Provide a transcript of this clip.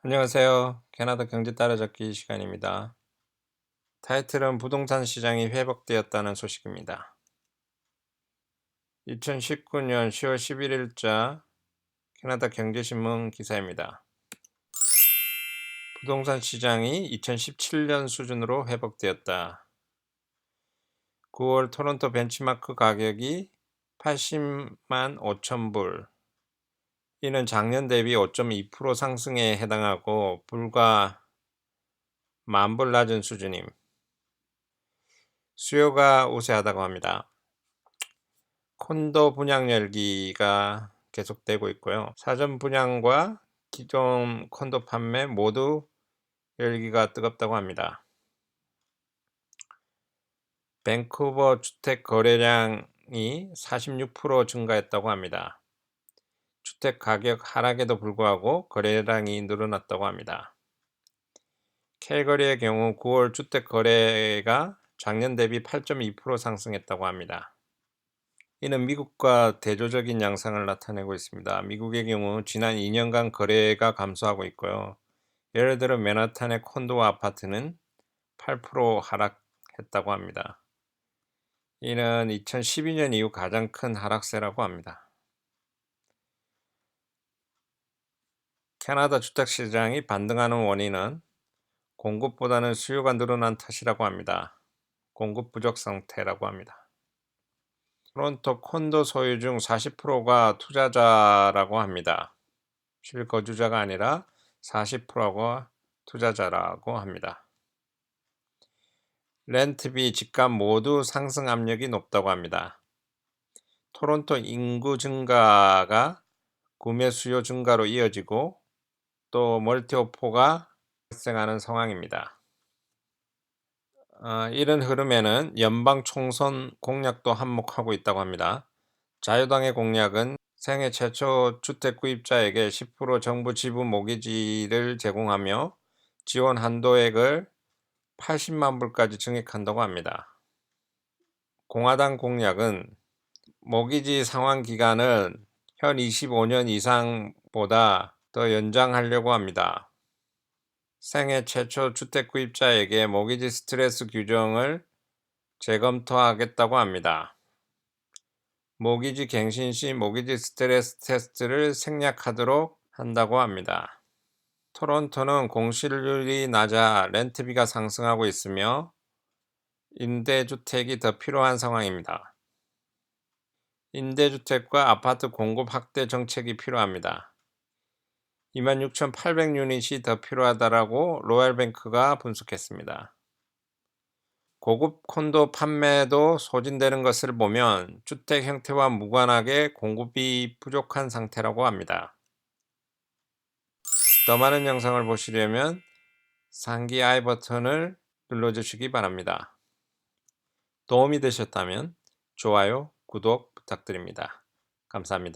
안녕하세요. 캐나다 경제 따라잡기 시간입니다. 타이틀은 부동산 시장이 회복되었다는 소식입니다. 2019년 10월 11일자 캐나다 경제신문 기사입니다. 부동산 시장이 2017년 수준으로 회복되었다. 9월 토론토 벤치마크 가격이 80만 5천 불. 이는 작년 대비 5.2% 상승에 해당하고 불과 10,000불 낮은 수준임. 수요가 우세하다고 합니다. 콘도 분양 열기가 계속되고 있고요. 사전 분양과 기존 콘도 판매 모두 열기가 뜨겁다고 합니다. 밴쿠버 주택 거래량이 46% 증가했다고 합니다. 주택 가격 하락에도 불구하고 거래량이 늘어났다고 합니다. 캘거리의 경우 9월 주택 거래가 작년 대비 8.2% 상승했다고 합니다. 이는 미국과 대조적인 양상을 나타내고 있습니다. 미국의 경우 지난 2년간 거래가 감소하고 있고요. 예를 들어 맨하탄의 콘도와 아파트는 8% 하락했다고 합니다. 이는 2012년 이후 가장 큰 하락세라고 합니다. 캐나다 주택시장이 반등하는 원인은 공급보다는 수요가 늘어난 탓이라고 합니다. 공급 부족 상태라고 합니다. 토론토 콘도 소유 중 40%가 투자자라고 합니다. 실거주자가 아니라 40%가 투자자라고 합니다. 렌트비, 집값 모두 상승 압력이 높다고 합니다. 토론토 인구 증가가 구매 수요 증가로 이어지고 또 멀티오퍼가 발생하는 상황입니다. 이런 흐름에는 연방 총선 공약도 한몫하고 있다고 합니다. 자유당의 공약은 생애 최초 주택 구입자에게 10% 정부 지분 모기지를 제공하며 지원 한도액을 80만 불까지 증액한다고 합니다. 공화당 공약은 모기지 상환 기간을 현 25년 이상보다 더 연장하려고 합니다. 생애 최초 주택 구입자에게 모기지 스트레스 규정을 재검토하겠다고 합니다. 모기지 갱신 시 모기지 스트레스 테스트를 생략하도록 한다고 합니다. 토론토는 공실률이 낮아 렌트비가 상승하고 있으며 임대주택이 더 필요한 상황입니다. 임대주택과 아파트 공급 확대 정책이 필요합니다. 26,800유닛이 더 필요하다라고 로얄뱅크가 분석했습니다. 고급 콘도 판매도 소진되는 것을 보면 주택 형태와 무관하게 공급이 부족한 상태라고 합니다. 더 많은 영상을 보시려면 상기 I 버튼을 눌러주시기 바랍니다. 도움이 되셨다면 좋아요, 구독 부탁드립니다. 감사합니다.